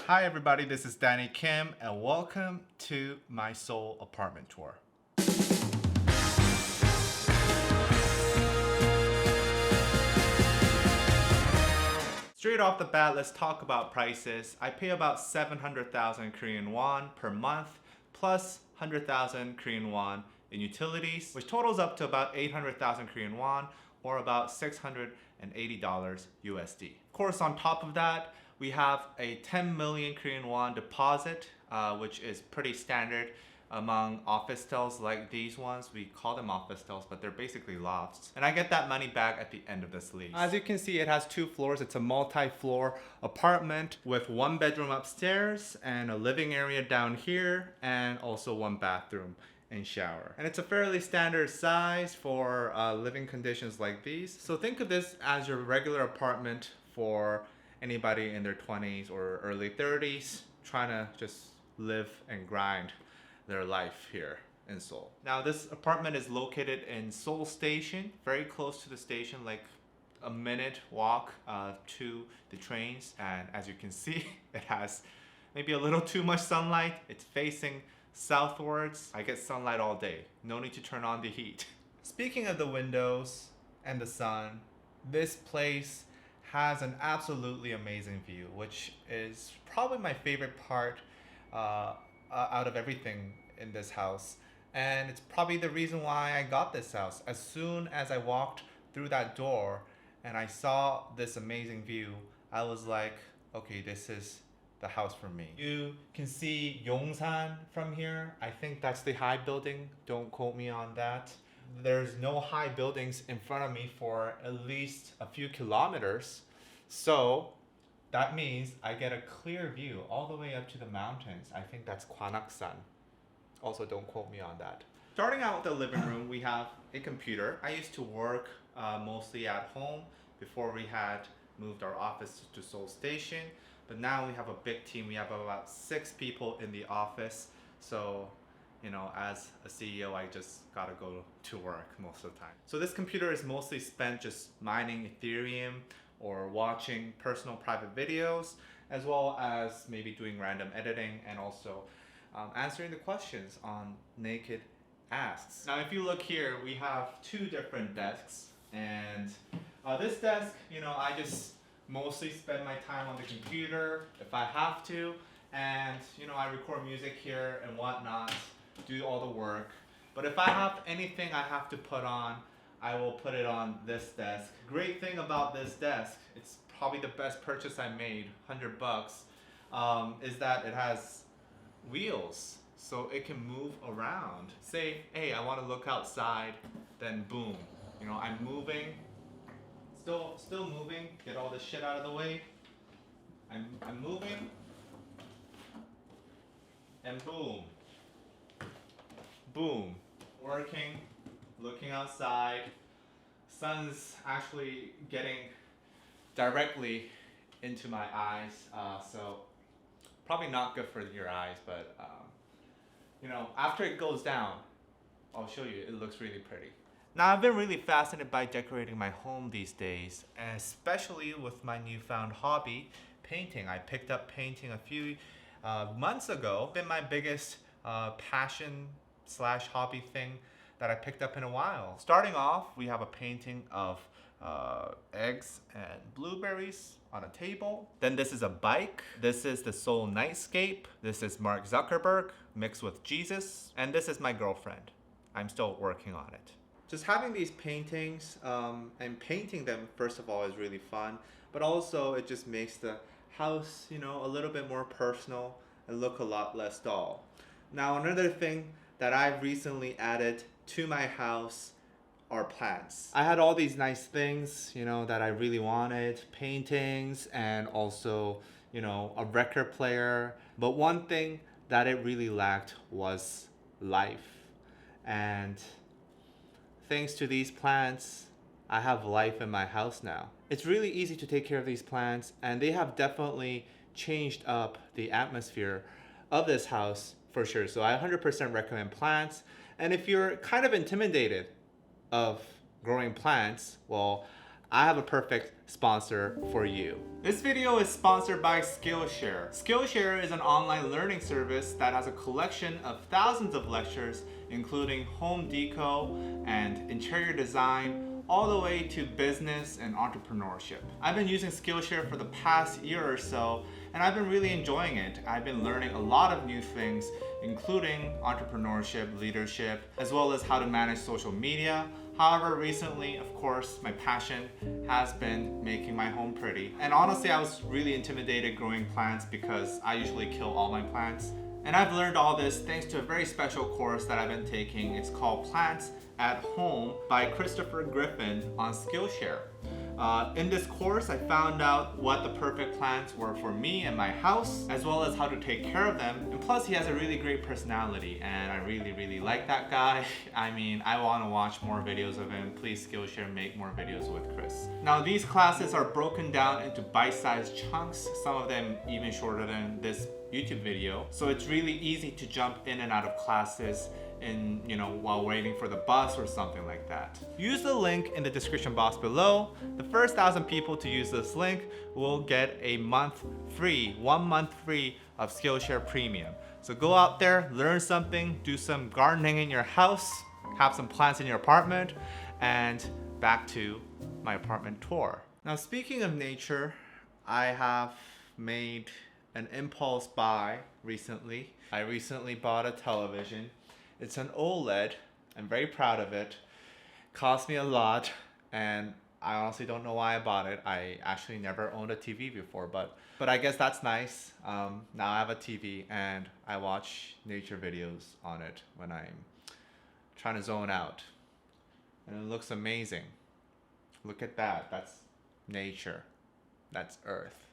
Hi everybody, this is Danny Kim and welcome to my Seoul apartment tour. Straight off the bat, let's talk about prices. I pay about 700,000 Korean won per month plus 100,000 Korean won in utilities, which totals up to about 800,000 Korean won or about $680 USD. Of course, on top of that, we have a 10 million Korean won deposit, which is pretty standard among office styles like these ones. We call them office styles, but they're basically lofts. And I get that money back at the end of this lease. As you can see, it has 2 floors. It's a multi-floor apartment with 1 bedroom upstairs and a living area down here and also 1 bathroom and shower. And it's a fairly standard size for living conditions like these. So think of this as your regular apartment for anybody in their 20s or early 30s trying to just live and grind their life here in Seoul. Now this apartment is located in Seoul Station, very close to the station, like a minute walk to the trains. And as you can see, it has maybe a little too much sunlight. It's facing southwards. I get sunlight all day. No need to turn on the heat. Speaking of the windows and the sun, this place has an absolutely amazing view, which is probably my favorite part out of everything in this house. And it's probably the reason why I got this house. As soon as I walked through that door and I saw this amazing view, I was like, okay, this is the house for me. You can see Yongsan from here. I think that's the high building. Don't quote me on that. There's no high buildings in front of me for at least a few kilometers. So that means I get a clear view all the way up to the mountains. I think that's Gwanaksan. Also, don't quote me on that. Starting out with the living room, we have a computer. I used to work mostly at home before we had moved our office to Seoul Station. But now we have a big team. We have about 6 people in the office. So, you know, as a CEO, I just gotta go to work most of the time. So this computer is mostly spent just mining Ethereum or watching personal private videos, as well as maybe doing random editing and also answering the questions on Naked Asks. Now, if you look here, we have 2 different desks. And this desk, you know, I just mostly spend my time on the computer if I have to. And, you know, I record music here and whatnot, do all the work. But if I have anything I have to put on, I will put it on this desk. Great thing about this desk, it's probably the best purchase I made, 100 bucks, is that it has wheels. So it can move around. Say, hey, I want to look outside, then boom. You know, I'm moving, still moving, get all this shit out of the way. I'm moving, and boom. Boom. Working, looking outside. Sun's actually getting directly into my eyes, so probably not good for your eyes, but you know, after it goes down, I'll show you, it looks really pretty. Now, I've been really fascinated by decorating my home these days, especially with my newfound hobby, painting. I picked up painting a few months ago. It's been my biggest passion / hobby thing that I picked up in a while. Starting off, we have a painting of eggs and blueberries on a table. Then this is a bike. This is the Seoul nightscape. This is Mark Zuckerberg mixed with Jesus. And this is my girlfriend. I'm still working on it. Just having these paintings and painting them, first of all, is really fun. But also, it just makes the house, you know, a little bit more personal and look a lot less dull. Now, another thing that I've recently added to my house are plants. I had all these nice things, you know, that I really wanted, paintings and also, you know, a record player. But one thing that it really lacked was life. And thanks to these plants, I have life in my house now. It's really easy to take care of these plants, and they have definitely changed up the atmosphere of this house for sure. So I 100% recommend plants. And if you're kind of intimidated of growing plants, well, I have a perfect sponsor for you. This video is sponsored by Skillshare. Skillshare is an online learning service that has a collection of thousands of lectures, including home deco and interior design, all the way to business and entrepreneurship. I've been using Skillshare for the past year or so, and I've been really enjoying it. I've been learning a lot of new things, including entrepreneurship, leadership, as well as how to manage social media. However, recently, of course, my passion has been making my home pretty. And honestly, I was really intimidated growing plants because I usually kill all my plants. And I've learned all this thanks to a very special course that I've been taking. It's called Plants at Home by Christopher Griffin on Skillshare. In this course, I found out what the perfect plants were for me and my house, as well as how to take care of them. And plus, he has a really great personality, and I really like that guy. I mean, I want to watch more videos of him. Please, Skillshare, make more videos with Chris. Now, these classes are broken down into bite-sized chunks, some of them even shorter than this YouTube video. So it's really easy to jump in and out of classes while waiting for the bus or something like that. Use the link in the description box below. The first 1,000 people to use this link will get a month free, 1 month free of Skillshare Premium. So go out there, learn something, do some gardening in your house, have some plants in your apartment, and back to my apartment tour. Now, speaking of nature, I have made an impulse buy recently. I recently bought a television. It's an OLED. I'm very proud of it. Cost me a lot, and I honestly don't know why I bought it. I actually never owned a TV before, but I guess that's nice. Now I have a TV and I watch nature videos on it when I'm trying to zone out. And it looks amazing. Look at that. That's nature. That's Earth.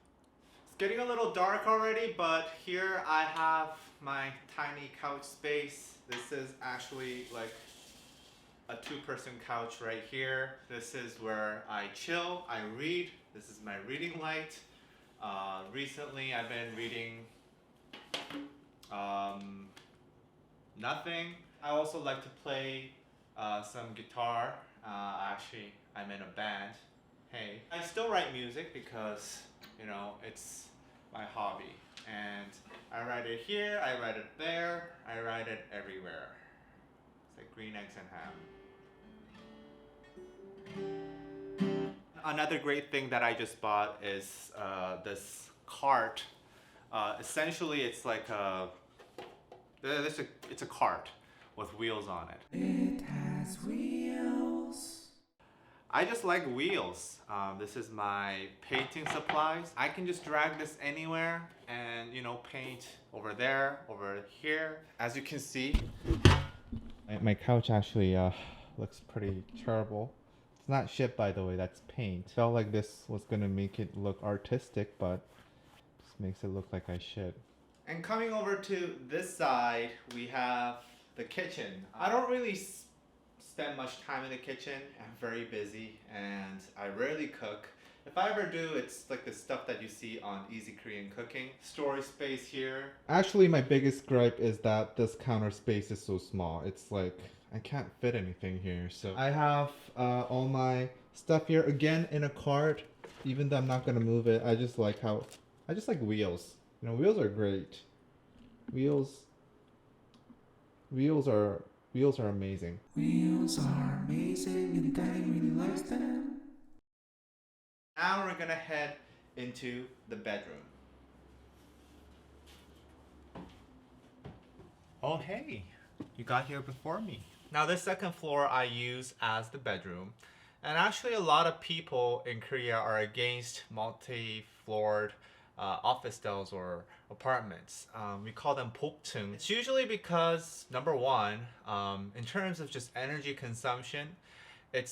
It's getting a little dark already, but here I have my tiny couch space. This is actually like a 2-person couch right here. This is where I chill, I read. This is my reading light. Recently I've been reading nothing. I also like to play some guitar. Actually, I'm in a band. Hey, I still write music because, it's my hobby. And I write it here, I write it there, I write it everywhere. It's like green eggs and ham. Another great thing that I just bought is this cart. Essentially, it's like it's a cart with wheels on it. It has wheels. I just like wheels. This is my painting supplies. I can just drag this anywhere and paint over there, over here. As you can see, my couch actually looks pretty terrible. It's not shit, by the way, that's paint. Felt like this was gonna make it look artistic, but just makes it look like I shit. And coming over to this side, we have the kitchen. I don't really spend much time in the kitchen. I'm very busy and I rarely cook. If I ever do, it's like the stuff that you see on Easy Korean Cooking. Storage space here. Actually, my biggest gripe is that this counter space is so small. It's like I can't fit anything here. So I have all my stuff here again in a cart. Even though I'm not gonna move it, I just like wheels. Wheels are great. Wheels are amazing. Wheels are amazing and Daddy really likes them. Now we're gonna head into the bedroom. Oh hey, you got here before me. Now this second floor I use as the bedroom. And actually a lot of people in Korea are against multi-floored office styles or apartments. We call them 복층. It's usually because, number one, in terms of just energy consumption, it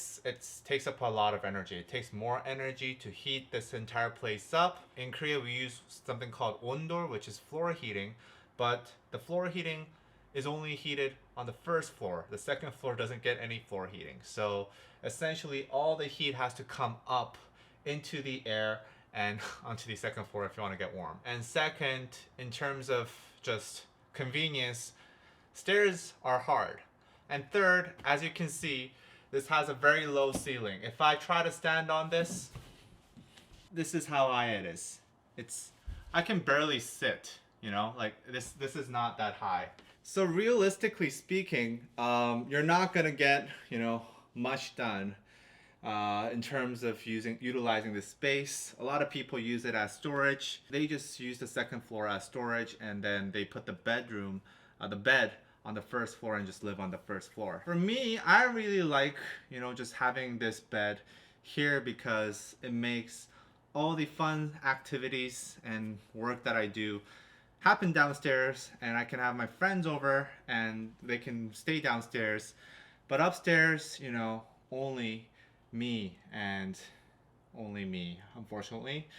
takes up a lot of energy. It takes more energy to heat this entire place up. In Korea, we use something called ondol, which is floor heating, but the floor heating is only heated on the first floor. The second floor doesn't get any floor heating. So essentially, all the heat has to come up into the air and onto the second floor if you want to get warm. And second, in terms of just convenience, stairs are hard. And third, as you can see, This has a very low ceiling. If I try to stand on this, this is how high it is. I can barely sit, you know, like this is not that high. So realistically speaking, you're not gonna get, you know, much done in terms of utilizing this space. A lot of people use it as storage. They just use the second floor as storage, and then they put the bed on the first floor and just live on the first floor. For me, I really like, you know, just having this bed here because it makes all the fun activities and work that I do happen downstairs, and I can have my friends over and they can stay downstairs. But upstairs, you know, only me and only me, unfortunately.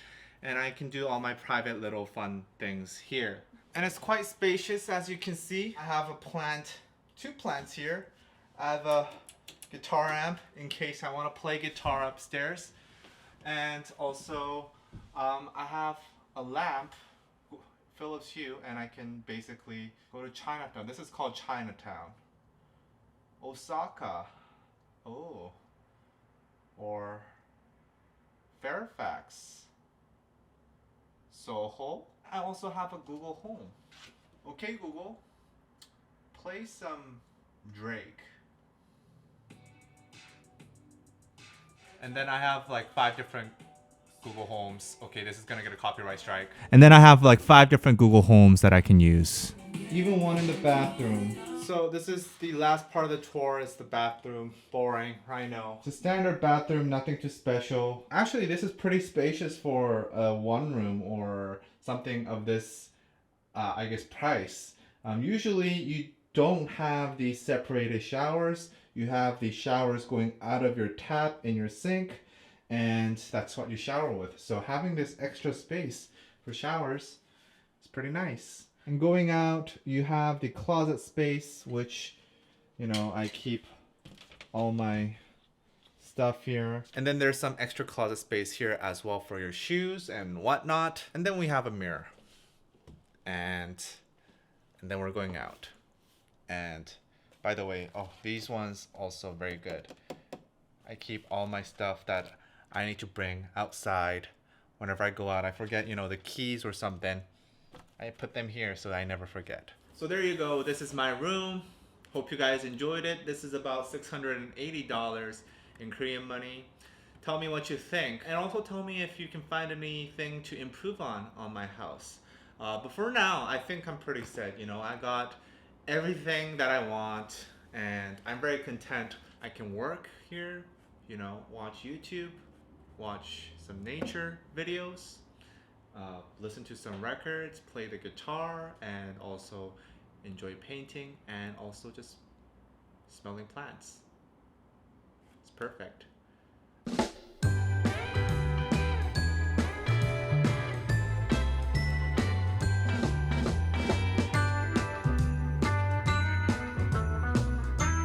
And I can do all my private little fun things here. And it's quite spacious, as you can see. I have two plants here. I have a guitar amp in case I want to play guitar upstairs. And also, I have a lamp, Philips Hue, and I can basically go to Chinatown. This is called Chinatown. Osaka. Oh. Or Fairfax. Soho. I also have a Google Home. Okay, Google, play some Drake. And then I have like 5 different Google Homes. Okay, this is gonna get a copyright strike. And then I have like 5 different Google Homes that I can use. Even one in the bathroom. So this is the last part of the tour. It's the bathroom. Boring, I know. It's a standard bathroom, nothing too special. Actually, this is pretty spacious for a one room or something of this, I guess, price. Usually you don't have these separated showers. You have the showers going out of your tap in your sink, and that's what you shower with. So having this extra space for showers is pretty nice. And going out, you have the closet space, which, you know, I keep all my stuff here. And then there's some extra closet space here as well for your shoes and whatnot. And then we have a mirror. And then we're going out. And by the way, oh, these ones also very good. I keep all my stuff that I need to bring outside whenever I go out. I forget, you know, the keys or something. I put them here so I never forget. So there you go. This is my room. Hope you guys enjoyed it. This is about $680 in Korean money. Tell me what you think. And also tell me if you can find anything to improve on my house. But for now, I think I'm pretty set. You know, I got everything that I want and I'm very content. I can work here, you know, watch YouTube, watch some nature videos, listen to some records, play the guitar, and also enjoy painting and also just smelling plants. It's perfect.